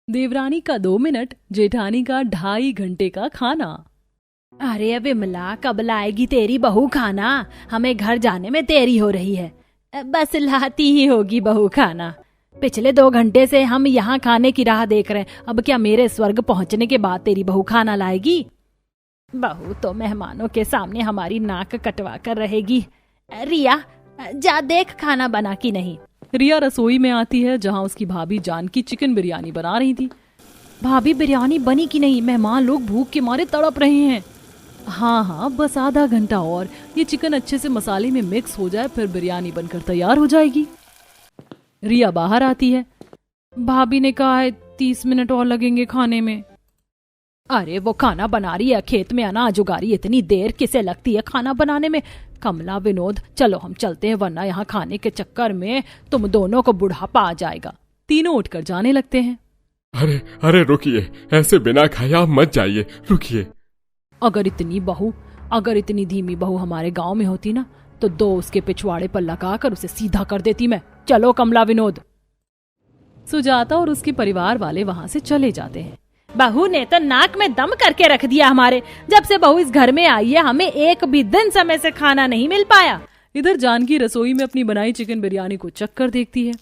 देवरानी का 2 मिनट, जेठानी का 2.5 घंटे का खाना। अरे विमला, कब लाएगी तेरी बहू खाना? हमें घर जाने में देरी हो रही है। बस लाती ही होगी बहू खाना। पिछले 2 घंटे से हम यहाँ खाने की राह देख रहे हैं। अब क्या मेरे स्वर्ग पहुँचने के बाद तेरी बहू खाना लाएगी? बहू तो मेहमानों के सामने हमारी नाक कटवा कर रहेगी। रिया, जा देख खाना बना कि नहीं। रिया रसोई में आती है जहाँ उसकी भाभी जानकी चिकन बिरयानी बना रही थी। भाभी, बिरयानी बनी कि नहीं? मेहमान लोग भूख के मारे तड़प रहे हैं। हाँ, बस आधा घंटा और, ये चिकन अच्छे से मसाले में मिक्स हो जाए फिर बिरयानी बनकर तैयार हो जाएगी। रिया बाहर आती है। भाभी ने कहा है 30 मिनट और लगेंगे खाने में। अरे वो खाना बना रही है, खेत में अनाज उगा रही है, इतनी देर किसे लगती है खाना बनाने में? कमला, विनोद, चलो हम चलते हैं, वरना यहाँ खाने के चक्कर में तुम दोनों को बुढ़ापा आ जाएगा। तीनों उठकर जाने लगते हैं। अरे अरे रुकिए, ऐसे बिना खाए आप मत जाइए, रुकिए। अगर इतनी धीमी बहू हमारे गांव में होती ना, तो 2 उसके पिछवाड़े पर लगाकर उसे सीधा कर देती मैं। चलो कमला, विनोद। सुजाता और उसके परिवार वाले वहां से चले जाते हैं। बहू ने तो नाक में दम करके रख दिया हमारे। जब से बहू इस घर में आई है, हमें एक भी दिन समय से खाना नहीं मिल पाया। इधर जानकी रसोई में अपनी बनाई चिकन बिरयानी को चख कर देखती है।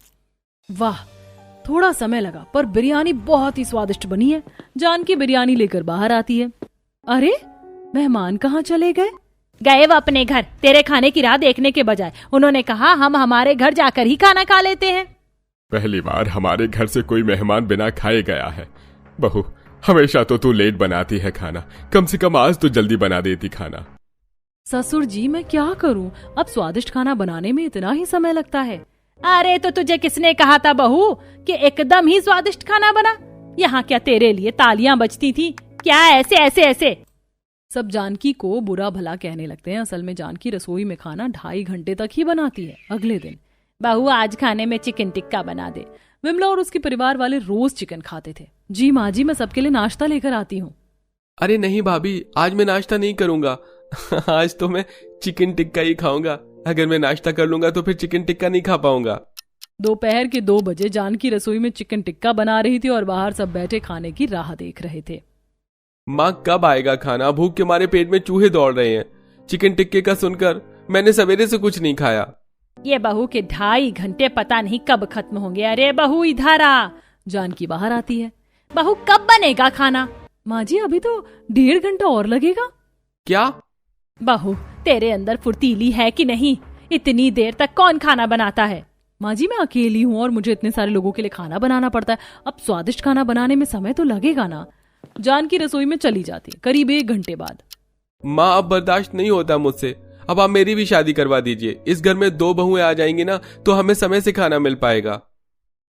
वाह, थोड़ा समय लगा पर बिरयानी बहुत ही स्वादिष्ट बनी है। जानकी बिरयानी लेकर बाहर आती है। अरे, मेहमान कहाँ चले गए? गए वो अपने घर, तेरे खाने की राह देखने के बजाय। उन्होंने कहा हम हमारे घर जाकर ही खाना खा लेते हैं। पहली बार हमारे घर से कोई मेहमान बिना खाए गया है। बहू, हमेशा तो तू लेट बनाती है खाना, कम से कम आज तो जल्दी बना देती खाना। ससुर जी, मैं क्या करूं, अब स्वादिष्ट खाना बनाने में इतना ही समय लगता है। अरे तो तुझे किसने कहा था बहू कि एकदम ही स्वादिष्ट खाना बना? यहाँ क्या तेरे लिए तालियां बजती थी क्या? ऐसे ऐसे ऐसे सब जानकी को बुरा भला कहने लगते हैं। असल में जानकी रसोई में खाना 2.5 घंटे तक ही बनाती है। अगले दिन, बहू आज खाने में चिकन टिक्का बना दे। विमला और उसके परिवार वाले रोज चिकन खाते थे। जी माँ जी, मैं सबके लिए नाश्ता लेकर आती हूँ। अरे नहीं भाभी, आज मैं नाश्ता नहीं करूंगा। आज तो मैं चिकन टिक्का ही खाऊंगा। अगर मैं नाश्ता कर लूंगा तो फिर चिकन टिक्का नहीं खा पाऊंगा। दोपहर के 2 बजे जानकी रसोई में चिकन टिक्का बना रही थी और बाहर सब बैठे खाने की राह देख रहे थे। माँ, कब आएगा खाना? भूख के मारे पेट में चूहे दौड़ रहे हैं। चिकन टिक्के का सुनकर मैंने सवेरे से कुछ नहीं खाया। ये बहू के 2.5 घंटे पता नहीं कब खत्म होंगे। अरे बहू, इधर आ। जानकी बाहर आती है। बहू, कब बनेगा खाना? माँ जी, अभी तो 1.5 घंटा और लगेगा। क्या? बहू, तेरे अंदर फुर्तीली है कि नहीं? इतनी देर तक कौन खाना बनाता है? माँ जी, मैं अकेली हूँ और मुझे इतने सारे लोगों के लिए खाना बनाना पड़ता है। अब स्वादिष्ट खाना बनाने में समय तो लगेगा ना। जानकी रसोई में चली जाती है। करीब 1 घंटे बाद, माँ, अब बर्दाश्त नहीं होता मुझसे। अब आप मेरी भी शादी करवा दीजिए। इस घर में 2 बहुएं आ जाएंगी ना, तो हमें समय से खाना मिल पाएगा।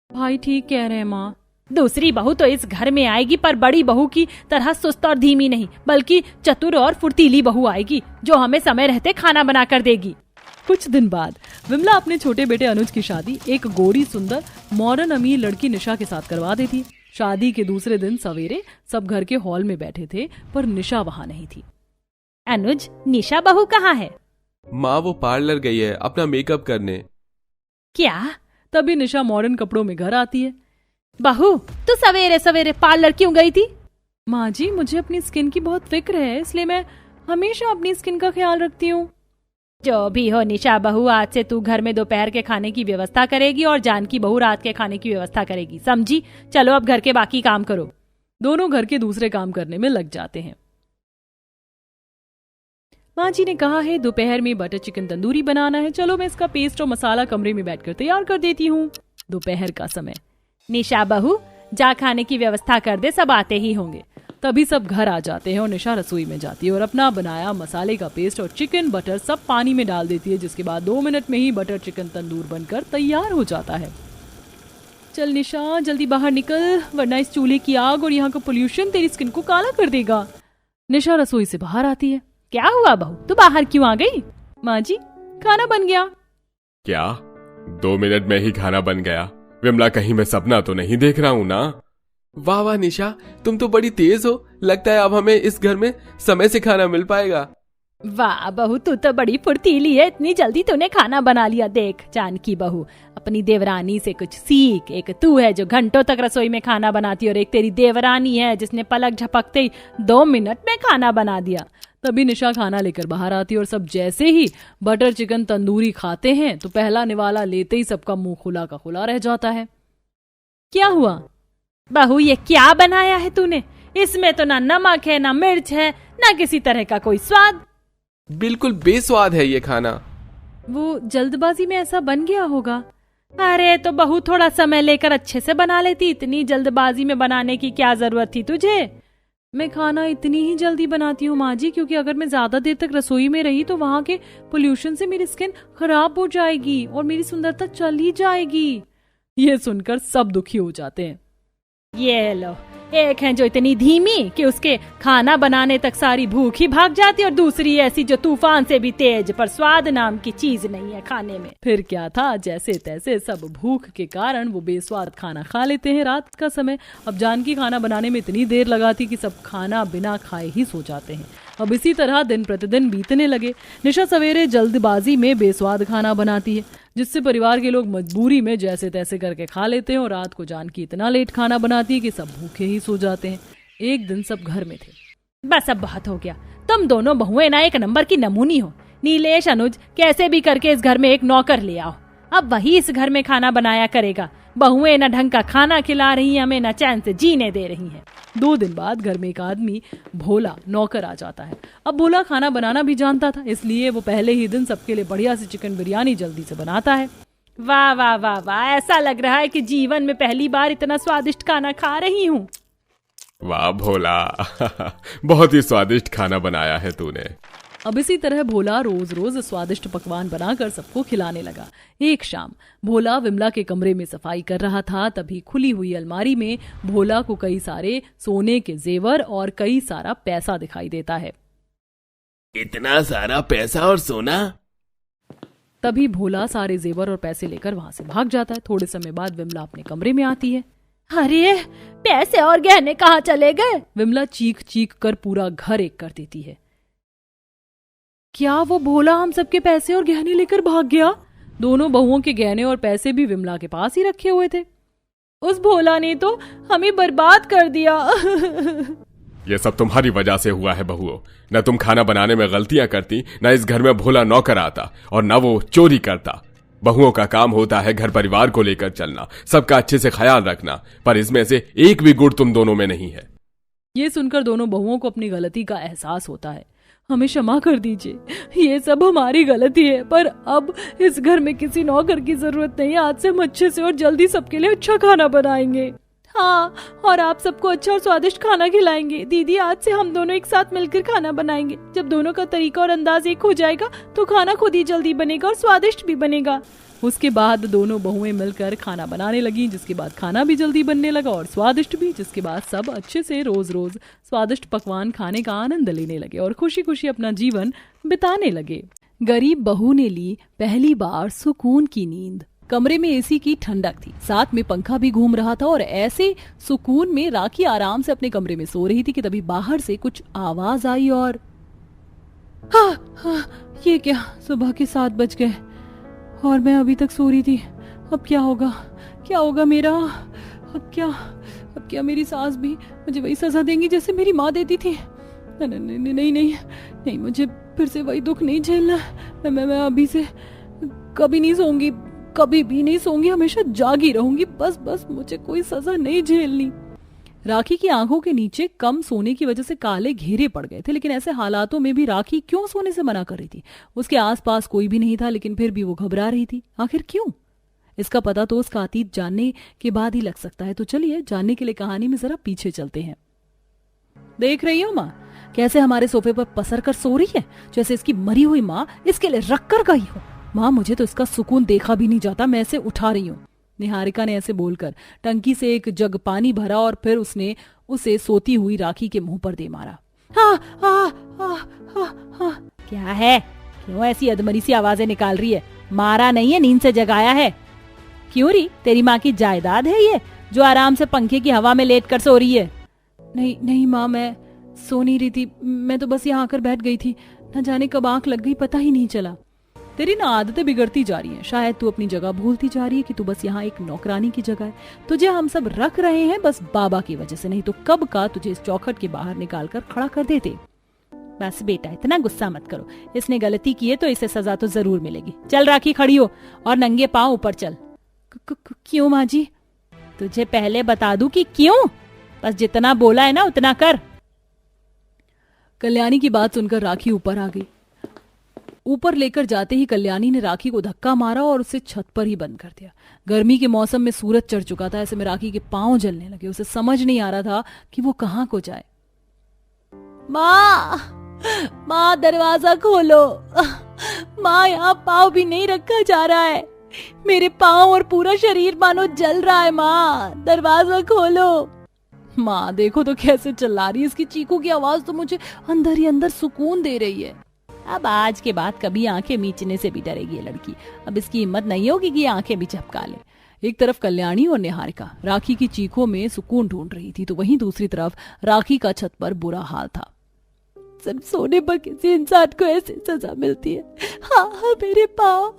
भाई ठीक कह रहे हैं माँ। दूसरी बहू तो इस घर में आएगी, पर बड़ी बहू की तरह सुस्त और धीमी नहीं, बल्कि चतुर और फुर्तीली बहू आएगी, जो हमें समय रहते खाना बना कर देगी। कुछ दिन बाद विमला अपने छोटे बेटे अनुज की शादी एक गोरी सुंदर मॉडर्न अमीर लड़की निशा के साथ करवा देती। शादी के दूसरे दिन सवेरे सब घर के हॉल में बैठे थे, पर निशा वहां नहीं थी। अनुज, निशा बहू कहाँ है? माँ, वो पार्लर गई है अपना मेकअप करने। क्या? तभी निशा मॉडर्न कपड़ों में घर आती है। बहू, तू सवेरे सवेरे पार्लर क्यों गई थी? माँ जी, मुझे अपनी स्किन की बहुत फिक्र है, इसलिए मैं हमेशा अपनी स्किन का ख्याल रखती हूँ। जो भी हो निशा बहू, आज से तू घर में दोपहर के खाने की व्यवस्था करेगी और जानकी बहू रात के खाने की व्यवस्था करेगी, समझी? चलो अब घर के बाकी काम करो। दोनों घर के दूसरे काम करने में लग जाते हैं। माँ जी ने कहा है दोपहर में बटर चिकन तंदूरी बनाना है। चलो मैं इसका पेस्ट और मसाला कमरे में बैठकर तैयार कर देती हूँ। दोपहर का समय। निशा बहू, जा खाने की व्यवस्था कर दे, सब आते ही होंगे। तभी सब घर आ जाते हैं और निशा रसोई में जाती है और अपना बनाया मसाले का पेस्ट और चिकन बटर सब पानी में डाल देती है, जिसके बाद 2 मिनट में ही बटर चिकन तंदूर बनकर तैयार हो जाता है। चल निशा, जल्दी बाहर निकल, वरना इस चूल्हे की आग और यहाँ का पोल्यूशन तेरी स्किन को काला कर देगा। निशा रसोई से बाहर आती है। क्या हुआ बहू, तू बाहर क्यों आ गई? माँ जी, खाना बन गया। क्या? 2 मिनट में ही खाना बन गया? विमला, कहीं मैं सपना तो नहीं देख रहा हूँ ना? वाह वाह निशा, तुम तो बड़ी तेज हो। लगता है अब हमें इस घर में समय से खाना मिल पाएगा। वाह बहू, तू तो बड़ी फुर्तीली है, इतनी जल्दी तूने खाना बना लिया। देख जानकी बहू, अपनी देवरानी से कुछ सीख। एक तू है जो घंटों तक रसोई में खाना बनाती है और एक तेरी देवरानी है जिसने पलक झपकते ही 2 मिनट में खाना बना दिया। तभी निशा खाना लेकर बाहर आती है और सब जैसे ही बटर चिकन तंदूरी खाते हैं तो पहला निवाला लेते ही सबका मुंह खुला का खुला रह जाता है। क्या हुआ बहू, ये क्या बनाया है तूने? इसमें तो ना नमक है, ना मिर्च है, ना किसी तरह का कोई स्वाद। बिल्कुल बेस्वाद है ये खाना। वो जल्दबाजी में ऐसा बन गया होगा। अरे तो बहू, थोड़ा समय लेकर अच्छे से बना लेती। इतनी जल्दबाजी में बनाने की क्या जरूरत थी तुझे? मैं खाना इतनी ही जल्दी बनाती हूँ माँ जी, क्योंकि अगर मैं ज्यादा देर तक रसोई में रही तो वहाँ के पोल्यूशन से मेरी स्किन खराब हो जाएगी और मेरी सुंदरता चली जाएगी। ये सुनकर सब दुखी हो जाते हैं। ये लो, एक है जो इतनी धीमी कि उसके खाना बनाने तक सारी भूख ही भाग जाती, और दूसरी ऐसी जो तूफान से भी तेज, पर स्वाद नाम की चीज नहीं है खाने में। फिर क्या था, जैसे तैसे सब भूख के कारण वो बेस्वाद खाना खा लेते हैं रात का समय। अब जानकी खाना बनाने में इतनी देर लगाती कि सब खाना बिना खाए ही सो जाते हैं। अब इसी तरह दिन प्रतिदिन बीतने लगे। निशा सवेरे जल्दबाजी में बेस्वाद खाना बनाती है जिससे परिवार के लोग मजबूरी में जैसे तैसे करके खा लेते हैं और रात को जानकी इतना लेट खाना बनाती है कि सब भूखे ही सो जाते हैं। एक दिन सब घर में थे। बस अब बहुत हो गया, तुम दोनों बहुएं ना एक नंबर की नमूनी हो। नीलेश, अनुज, कैसे भी करके इस घर में एक नौकर ले आओ। अब वही इस घर में खाना बनाया करेगा। बहुएं न ढंग का खाना खिला रही हैं हमें, न चैन से जीने दे रही हैं। 2 दिन बाद घर में एक आदमी भोला नौकर आ जाता है। अब भोला खाना बनाना भी जानता था, इसलिए वो पहले ही दिन सबके लिए बढ़िया सी चिकन बिरयानी जल्दी से बनाता है। वाह वाह वाह वाह, ऐसा लग रहा है कि जीवन में पहली बार इतना स्वादिष्ट खाना खा रही हूँ। वाह भोला बहुत ही स्वादिष्ट खाना बनाया है तूने। अब इसी तरह भोला रोज रोज स्वादिष्ट पकवान बनाकर सबको खिलाने लगा। एक शाम भोला विमला के कमरे में सफाई कर रहा था, तभी खुली हुई अलमारी में भोला को कई सारे सोने के जेवर और कई सारा पैसा दिखाई देता है। इतना सारा पैसा और सोना? तभी भोला सारे जेवर और पैसे लेकर वहां से भाग जाता है। थोड़े समय बाद विमला अपने कमरे में आती है। अरे पैसे और गहने कहाँ चले गए? विमला चीख चीख कर पूरा घर एक कर देती है। क्या वो भोला हम सबके पैसे और गहने लेकर भाग गया? दोनों बहुओं के गहने और पैसे भी विमला के पास ही रखे हुए थे। उस भोला ने तो हमें बर्बाद कर दिया। ये सब तुम्हारी वजह से हुआ है बहुओं। न तुम खाना बनाने में गलतियां करती, न इस घर में भोला नौकर आता और न वो चोरी करता। बहुओं का काम होता है घर परिवार को लेकर चलना, सबका अच्छे से ख्याल रखना, पर इसमें से एक भी गुण तुम दोनों में नहीं है। ये सुनकर दोनों बहुओं को अपनी गलती का एहसास होता है। हमें क्षमा कर दीजिए, ये सब हमारी गलती है, पर अब इस घर में किसी नौकर की जरूरत नहीं है। आज से हम अच्छे से और जल्दी सबके लिए अच्छा खाना बनाएंगे। हाँ, और आप सबको अच्छा और स्वादिष्ट खाना खिलाएंगे। दीदी, आज से हम दोनों एक साथ मिलकर खाना बनाएंगे। जब दोनों का तरीका और अंदाज एक हो जाएगा तो खाना खुद ही जल्दी बनेगा और स्वादिष्ट भी बनेगा। उसके बाद दोनों बहुएं मिलकर खाना बनाने लगी, जिसके बाद खाना भी जल्दी बनने लगा और स्वादिष्ट भी, जिसके बाद सब अच्छे से रोज रोज स्वादिष्ट पकवान खाने का आनंद लेने लगे और खुशी खुशी अपना जीवन बिताने लगे। गरीब बहू ने ली पहली बार सुकून की नींद। कमरे में एसी की ठंडक थी, साथ में पंखा भी घूम रहा था और ऐसे सुकून में राखी आराम से अपने कमरे में सो रही थी कि तभी बाहर से कुछ आवाज आई और ये क्या, सुबह के 7 बज गए और मैं अभी तक सो रही थी। अब क्या होगा मेरा? अब क्या मेरी सास भी मुझे वही सजा देंगी जैसे मेरी माँ देती थी? नहीं, मुझे फिर से वही दुख नहीं झेलना। मैं अभी से कभी नहीं सोऊंगी, कभी भी नहीं सोऊंगी, हमेशा जागी रहूंगी। बस मुझे कोई सजा नहीं झेलनी। राखी की आंखों के नीचे कम सोने की वजह से काले घेरे पड़ गए थे, लेकिन ऐसे हालातों में भी राखी क्यों सोने से मना कर रही थी? उसके आसपास कोई भी नहीं था, लेकिन फिर भी वो घबरा रही थी। आखिर क्यों? इसका पता तो उसका अतीत जानने के बाद ही लग सकता है। तो चलिए जानने के लिए कहानी में जरा पीछे चलते हैं। देख रही हो माँ कैसे हमारे सोफे पर पसर कर सो रही है, जैसे इसकी मरी हुई माँ इसके लिए रख कर गई हो। माँ, मुझे तो इसका सुकून देखा भी नहीं जाता, मैं इसे उठा रही हूँ। निहारिका ने ऐसे बोलकर टंकी से एक जग पानी भरा और फिर उसने उसे सोती हुई राखी के मुंह पर दे मारा। क्या है? क्यों ऐसी अधमरी सी आवाजें निकाल रही है? मारा नहीं है, नींद से जगाया है। क्यों री, तेरी माँ की जायदाद है ये जो आराम से पंखे की हवा में लेट कर सो रही है? नहीं माँ, मैं सो नहीं रही थी, मैं तो बस यहाँ आकर बैठ गई थी। न जाने कब आंख लग गई पता ही नहीं चला। तेरी ना आदतें बिगड़ती जा रही हैं। शायद तू अपनी जगह भूलती जा रही है कि तू बस यहाँ एक नौकरानी की जगह है। तुझे हम सब रख रहे हैं बस बाबा की वजह से, नहीं तो कब का तुझे इस चौखट के बाहर निकाल कर खड़ा कर देते। बस बेटा इतना गुस्सा मत करो, इसने गलती की है तो इसे सजा तो जरूर मिलेगी। चल राखी खड़ी हो और नंगे पांव ऊपर चल। क्यों माँ जी? तुझे पहले बता दूं कि क्यों? बस जितना बोला है ना उतना कर। कल्याणी की बात सुनकर राखी ऊपर आ गई। ऊपर लेकर जाते ही कल्याणी ने राखी को धक्का मारा और उसे छत पर ही बंद कर दिया। गर्मी के मौसम में सूरज चढ़ चुका था, ऐसे में राखी के पांव जलने लगे। उसे समझ नहीं आ रहा था कि वो कहाँ को जाए। माँ दरवाजा खोलो। माँ यहाँ पाँव भी नहीं रखा जा रहा है, मेरे पाँव और पूरा शरीर मानो जल रहा है। माँ दरवाजा खोलो। माँ देखो तो कैसे चिल्ला रही है, इसकी चीखों की आवाज तो मुझे अंदर ही अंदर सुकून दे रही है। अब आज के बाद कभी आंखें मीचने से भी डरेगी ये लड़की। अब इसकी हिम्मत नहीं होगी कि आंखें भी झपका ले। एक तरफ कल्याणी और निहारिका राखी की चीखों में सुकून ढूंढ रही थी, तो वहीं दूसरी तरफ राखी का छत पर बुरा हाल था। सिर्फ सोने पर किसी इंसान को ऐसी सजा मिलती है। हाँ मेरे पाँव,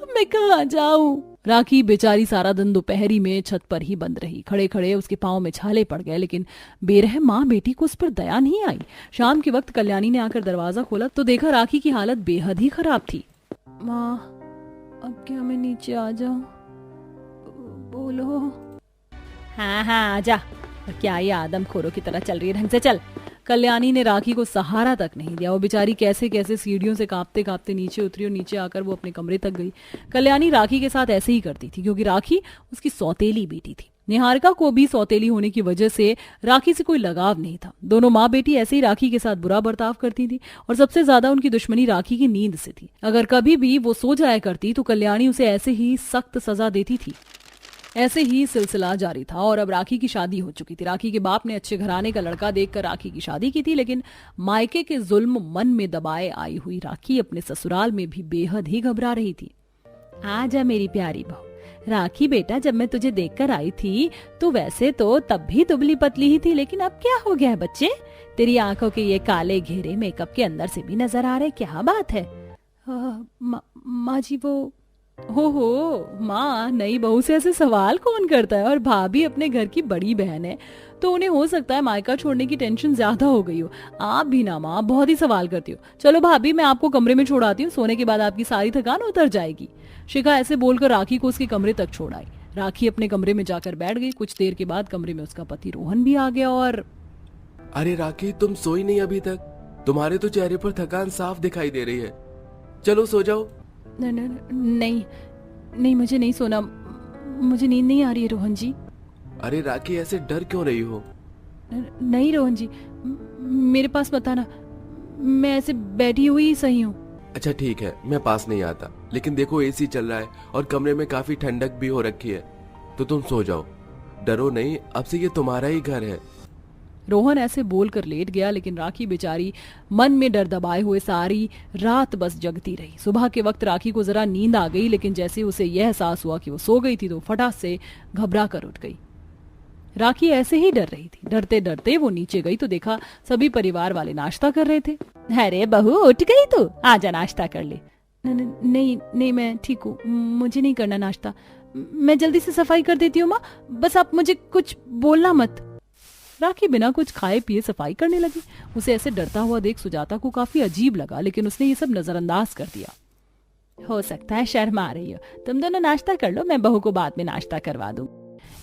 मैं कहाँ जाऊं? राखी बेचारी सारा दिन दोपहरी में छत पर ही बंद रही। खड़े खड़े उसके पांव में छाले पड़ गए, लेकिन बेरहम माँ बेटी को उस पर दया नहीं आई। शाम के वक्त कल्याणी ने आकर दरवाजा खोला तो देखा राखी की हालत बेहद ही खराब थी। माँ अब क्या मैं नीचे आ जाऊं? बोलो। हाँ आजा। क्या ये आदमखोरों की तरह चल रही है? ढंग से चल। कल्याणी ने राखी को सहारा तक नहीं दिया। वो बेचारी कैसे कैसे सीढ़ियों से कांपते कांपते नीचे उतरी और नीचे आकर वो अपने कमरे तक गई। कल्याणी राखी के साथ ऐसे ही करती थी क्योंकि राखी उसकी सौतेली बेटी थी। निहारिका को भी सौतेली होने की वजह से राखी से कोई लगाव नहीं था। दोनों माँ बेटी ऐसे ही राखी के साथ बुरा बर्ताव करती थी और सबसे ज्यादा उनकी दुश्मनी राखी की नींद से थी। अगर कभी भी वो सो जाया करती तो कल्याणी उसे ऐसे ही सख्त सजा देती थी। ऐसे ही सिलसिला जारी था और अब राखी की शादी हो चुकी थी। राखी के बाप ने अच्छे घराने का लड़का देखकर राखी की शादी की थी, लेकिन मायके के जुल्म मन में दबाए आई हुई राखी अपने ससुराल में भी बेहद ही घबरा रही थी। आजा मेरी प्यारी बहू। राखी बेटा, जब मैं तुझे देखकर आई थी तो वैसे तो तब भी दुबली पतली ही थी, लेकिन अब क्या हो गया है बच्चे? तेरी आंखों के ये काले घेरे मेकअप के अंदर से भी नजर आ रहे, क्या बात है? माँ जी वो हो माँ, नई बहू से ऐसे सवाल कौन करता है? और भाभी अपने घर की बड़ी बहन है तो उन्हें हो सकता है मायका छोड़ने की टेंशन ज्यादा हो गई हो। आप भी ना माँ बहुत ही सवाल करती हो। चलो भाभी मैं आपको कमरे में छोड़ाती हूँ, सोने के बाद आपकी सारी थकान उतर जाएगी। शिखा ऐसे बोलकर राखी को उसके कमरे तक छोड़ आई। राखी अपने कमरे में जाकर बैठ गई। कुछ देर के बाद कमरे में उसका पति रोहन भी आ गया और अरे राखी, तुम सोई नहीं अभी तक? तुम्हारे तो चेहरे पर थकान साफ दिखाई दे रही है। चलो सो जाओ। नहीं मुझे नहीं सोना, मुझे नींद नहीं आ रही है रोहन जी। अरे राखी, ऐसे डर क्यों रही हो? नहीं रोहन जी, मेरे पास मत आना, मैं ऐसे बैठी हुई ही सही हूँ। अच्छा ठीक है, मैं पास नहीं आता, लेकिन देखो एसी चल रहा है और कमरे में काफी ठंडक भी हो रखी है, तो तुम सो जाओ। डरो नहीं, अब से ये तुम्हारा ही घर है। रोहन ऐसे बोलकर लेट गया, लेकिन राखी बेचारी मन में डर दबाए हुए सारी रात बस जगती रही। सुबह के वक्त राखी को जरा नींद आ गई, लेकिन जैसे उसे यह एहसास हुआ कि वो सो गई थी तो फटाक से घबरा कर उठ गई। राखी ऐसे ही डर रही थी। डरते डरते वो नीचे गई तो देखा सभी परिवार वाले नाश्ता कर रहे थे। अरे बहू, उठ गई तू? आजा नाश्ता कर ले। नहीं मैं ठीक हूँ, मुझे नहीं करना नाश्ता, मैं जल्दी से सफाई कर देती हूँ माँ, बस आप मुझे कुछ बोलना मत। राखी बिना कुछ खाए पिए सफाई करने लगी। उसे ऐसे डरता हुआ देख सुजाता को काफी अजीब लगा, लेकिन उसने ये सब नजरअंदाज कर दिया। हो सकता है शर्म आ रही हो, तुम दोनों नाश्ता कर लो, मैं बहू को बाद में नाश्ता करवा दूं।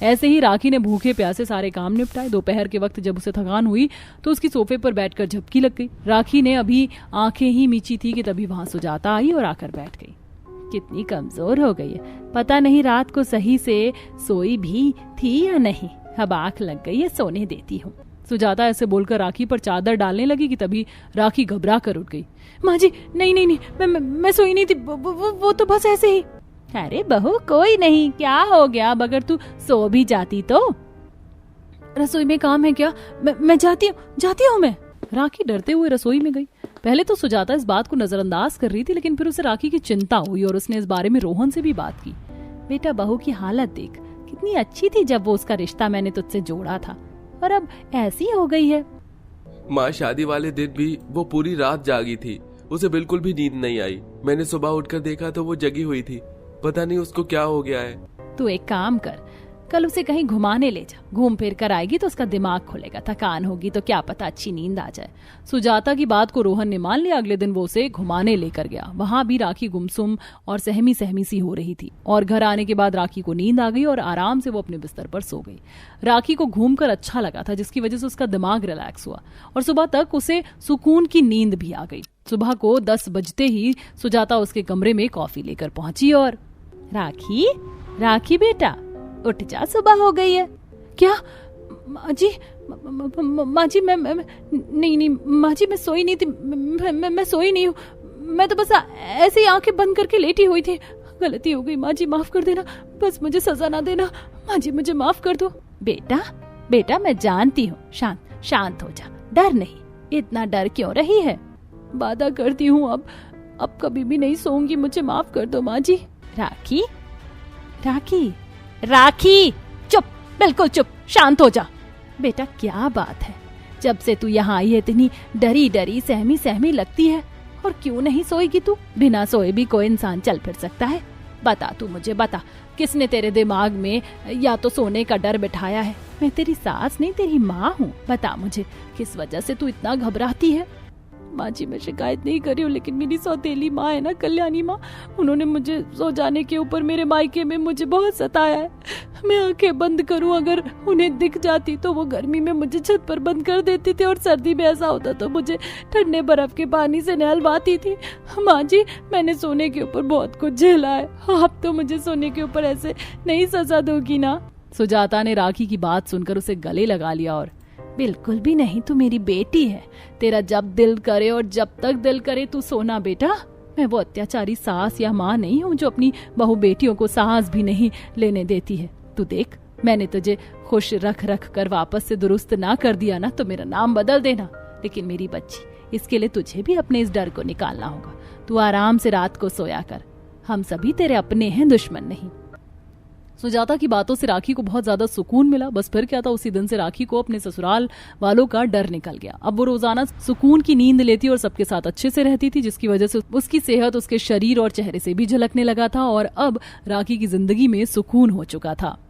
ऐसे ही राखी ने भूखे प्यासे सारे काम निपटाए। दोपहर के वक्त जब उसे थकान हुई तो उसकी सोफे पर बैठकर झपकी लग गई। राखी ने अभी आंखें ही मीची थी कि तभी वहां सुजाता आई और आकर बैठ गई। कितनी कमजोर हो गई है, पता नहीं रात को सही से सोई भी थी या नहीं। अब आंख लग गई है, सोने देती हूँ। सुजाता ऐसे बोलकर राखी पर चादर डालने लगी कि तभी राखी घबरा कर उठ गई। माँ जी नहीं, मैं सोई नहीं थी, वो तो बस ऐसे ही। अरे बहू कोई नहीं, क्या हो गया? अगर तू सो भी जाती तो? रसोई में काम है क्या? मैं जाती हूँ मैं। राखी डरते हुए रसोई में गई। पहले तो सुजाता इस बात को नजरअंदाज कर रही थी, लेकिन फिर उसे राखी की चिंता हुई और उसने इस बारे में रोहन से भी बात की। बेटा बहू की हालत देख, कितनी अच्छी थी जब वो उसका रिश्ता मैंने तुझसे जोड़ा था, और अब ऐसी हो गई है। माँ शादी वाले दिन भी वो पूरी रात जागी थी, उसे बिल्कुल भी नींद नहीं आई। मैंने सुबह उठकर देखा तो वो जगी हुई थी, पता नहीं उसको क्या हो गया है। तू एक काम कर, कल उसे कहीं घुमाने ले जा, घूम फिर कर आएगी तो उसका दिमाग खुलेगा, थकान होगी तो क्या पता अच्छी नींद आ जाए। सुजाता की बात को रोहन ने मान लिया। अगले दिन वो उसे घुमाने लेकर गया। वहां भी राखी गुमसुम और सहमी सहमी सी हो रही थी और घर आने के बाद राखी को नींद आ गई और आराम से वो अपने बिस्तर पर सो गई। राखी को घूमकर अच्छा लगा था, जिसकी वजह से उसका दिमाग रिलैक्स हुआ और सुबह तक उसे सुकून की नींद भी आ गई। सुबह को 10 बजते ही सुजाता उसके कमरे में कॉफी लेकर पहुंची और राखी, राखी बेटा उठ जा, सुबह हो गई है। क्या माँ जी? माँ जी मैं नहीं माँ जी, मैं सोई नहीं थी। मैं सोई नहीं हूँ, मैं तो बस ऐसे ही आंखें बंद करके लेटी हुई थी। गलती हो गई माँ जी, माफ कर देना, बस मुझे सजा ना देना। माँ जी मुझे माफ कर दो। बेटा बेटा मैं जानती हूँ, शांत हो जा, डर नहीं, इतना डर क्यों रही है? वादा करती हूँ अब कभी भी नहीं सोऊंगी, मुझे माफ कर दो माँ जी। राखी, राखी, राखी चुप, बिल्कुल चुप, शांत हो जा। बेटा क्या बात है, जब से तू यहाँ आई है इतनी डरी डरी सहमी सहमी लगती है। और क्यों नहीं सोएगी तू? बिना सोए भी कोई इंसान चल फिर सकता है। बता तू मुझे बता, किसने तेरे दिमाग में या तो सोने का डर बिठाया है? मैं तेरी सास नहीं, तेरी माँ हूँ। बता मुझे किस वजह से तू इतना घबराती है? माँ जी मैं शिकायत नहीं कर रही हूँ, लेकिन मेरी सौतेली माँ है ना, कल्याणी माँ, उन्होंने मुझे सो जाने के ऊपर मेरे मायके में मुझे बहुत सताया है। मैं आंखें बंद करूँ अगर उन्हें दिख जाती तो वो गर्मी में मुझे छत पर बंद कर देती थी और सर्दी में ऐसा होता तो मुझे ठंडे बर्फ के पानी से नहलवाती थी। माँ जी मैंने सोने के ऊपर बहुत कुछ झेला है, आप तो मुझे सोने के ऊपर ऐसे नहीं सजा दोगी ना? सुजाता ने राखी की बात सुनकर उसे गले लगा लिया और बिल्कुल भी नहीं, तू मेरी बेटी है, तेरा जब दिल करे और जब तक दिल करे तू सोना बेटा। मैं वो अत्याचारी सास या माँ नहीं हूँ जो अपनी बहू बेटियों को सांस भी नहीं लेने देती है। तू देख, मैंने तुझे खुश रख रख कर वापस से दुरुस्त ना कर दिया ना तो मेरा नाम बदल देना। लेकिन मेरी बच्ची, इसके लिए तुझे भी अपने इस डर को निकालना होगा। तू आराम से रात को सोया कर, हम सभी तेरे अपने हैं, दुश्मन नहीं। सुजाता की बातों से राखी को बहुत ज्यादा सुकून मिला। बस फिर क्या था, उसी दिन से राखी को अपने ससुराल वालों का डर निकल गया। अब वो रोजाना सुकून की नींद लेती और सबके साथ अच्छे से रहती थी, जिसकी वजह से उसकी सेहत उसके शरीर और चेहरे से भी झलकने लगा था और अब राखी की जिंदगी में सुकून हो चुका था।